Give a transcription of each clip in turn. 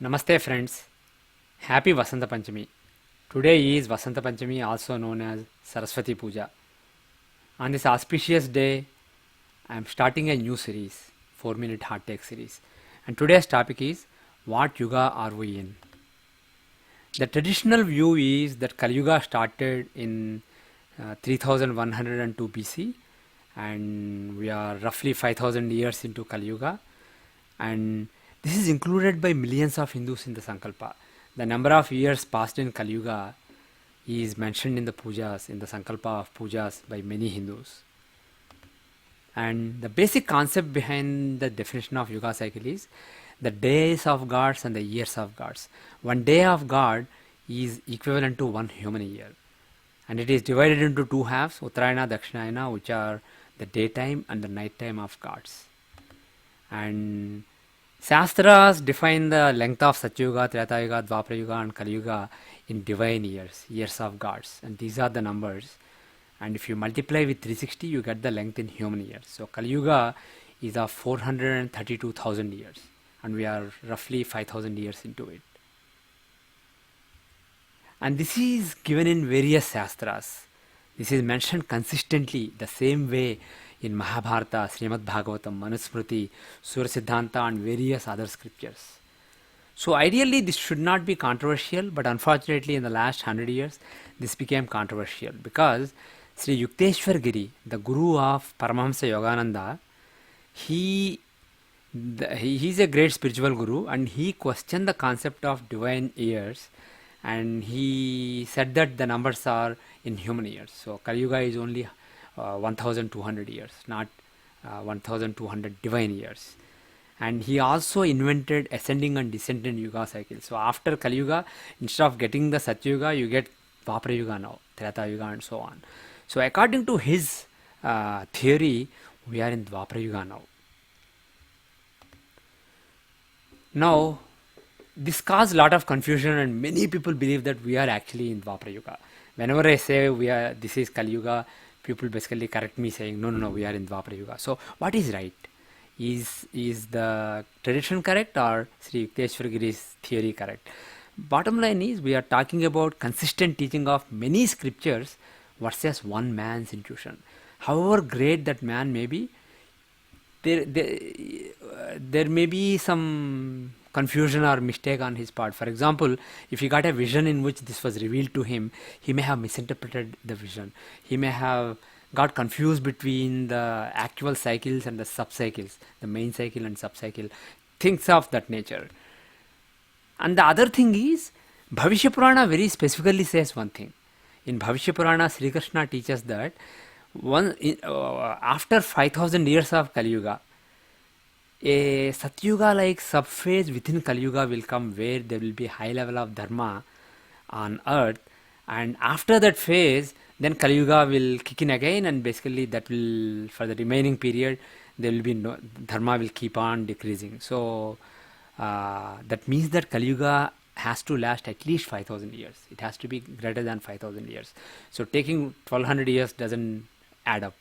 Namaste friends, happy Vasanta Panchami. Today is Vasanta Panchami, also known as Saraswati Puja. On this auspicious day, I am starting a new series, 4-minute hard take series. And today's topic is what Yuga are we in? The traditional view is that Kali Yuga started in 3102 BC and we are roughly 5000 years into Kali Yuga, and this is included by millions of Hindus in the Sankalpa. The number of years passed in Kali Yuga is mentioned in the pujas, in the Sankalpa of pujas by many Hindus. And the basic concept behind the definition of Yuga cycle is the days of gods and the years of gods. One day of God is equivalent to one human year. And it is divided into two halves, Uttarayana, Dakshinayana, which are the daytime and the nighttime of gods. And Shastras define the length of Satyuga, Tretayuga, Dwaparayuga and Kali Yuga in divine years, years of gods. And these are the numbers. And if you multiply with 360, you get the length in human years. So Kali Yuga is of 432,000 years. And we are roughly 5,000 years into it. And this is given in various Shastras. This is mentioned consistently the same way in Mahabharata, Srimad Bhagavatam, Manusmriti, Surya Siddhanta and various other scriptures. So ideally this should not be controversial, but unfortunately in the last 100 years this became controversial because Sri Yukteswar Giri, the guru of Paramahamsa Yogananda, he's a great spiritual guru and he questioned the concept of divine years, and he said that the numbers are in human years. So Kali Yuga is only 1200 years, not 1200 divine years. And he also invented ascending and descending Yuga cycle. So after Kali Yuga, instead of getting the Satya Yuga, you get Dwapara Yuga now, Treta Yuga and so on. So according to his theory, we are in Dwapara Yuga now. Now, this caused a lot of confusion and many people believe that we are actually in Dwapara Yuga. Whenever I say this is Kali Yuga, people basically correct me saying, no, we are in Dwapara Yuga. So what is right? Is the tradition correct or Sri Yukteswar Giri's theory correct? Bottom line is we are talking about consistent teaching of many scriptures versus one man's intuition. However great that man may be, there may be some confusion or mistake on his part. For example, if he got a vision in which this was revealed to him, he may have misinterpreted the vision. He may have got confused between the actual cycles and the sub-cycles, the main cycle and sub-cycle, things of that nature. And the other thing is, Bhavishya Purana very specifically says one thing. In Bhavishya Purana, Sri Krishna teaches that after 5000 years of Kali Yuga, a Satyuga like subphase within Kali Yuga will come where there will be high level of Dharma on earth, and after that phase then Kali Yuga will kick in again, and basically that will, for the remaining period, there will be no Dharma will keep on decreasing. So that means that Kali Yuga has to last at least 5000 years. It has to be greater than 5000 years. So taking 1200 years doesn't add up.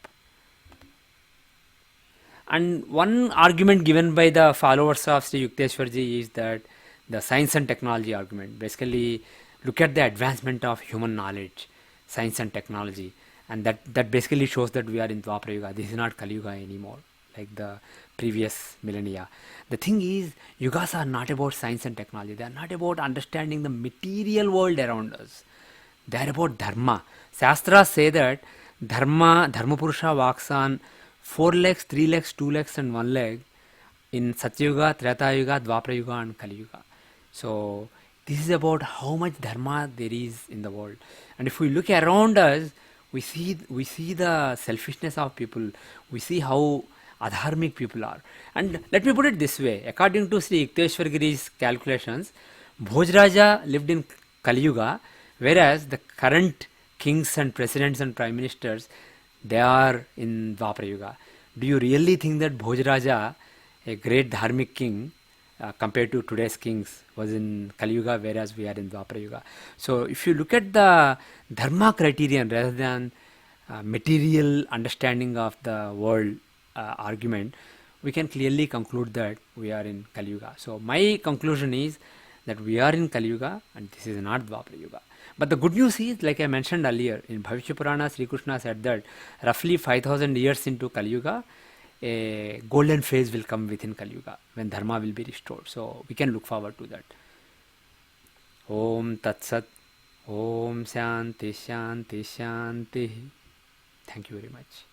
And one argument given by the followers of Sri Yukteswarji is that the science and technology argument. Basically, look at the advancement of human knowledge, science and technology, and that basically shows that we are in Dwapara Yuga. This is not Kali Yuga anymore, like the previous millennia. The thing is, Yugas are not about science and technology. They are not about understanding the material world around us. They are about Dharma. Shastras say that Dharma Purusha walks on 4 legs, 3 legs, 2 legs and 1 leg in Satyuga, Treta Yuga, Dwapara Yuga and Kali Yuga. So this is about how much Dharma there is in the world. And if we look around us, we see the selfishness of people. We see how adharmic people are. And let me put it this way. According to Sri Yukteswar Giri's calculations, Bhojraja lived in Kali Yuga, whereas the current kings and presidents and prime ministers, they are in Dwapara Yuga. Do you really think that Bhojraja, a great dharmic king, compared to today's kings, was in Kali Yuga, whereas we are in Dwapara Yuga? So if you look at the Dharma criterion rather than material understanding of the world argument, we can clearly conclude that we are in Kali Yuga. So my conclusion is that we are in Kali Yuga and this is not Dwapara Yuga. But the good news is, like I mentioned earlier, in Bhavishya Purana, Sri Krishna said that roughly 5000 years into Kali Yuga, a golden phase will come within Kali Yuga when Dharma will be restored. So we can look forward to that. Om Tat Sat. Om Shanti Shanti Shanti. Thank you very much.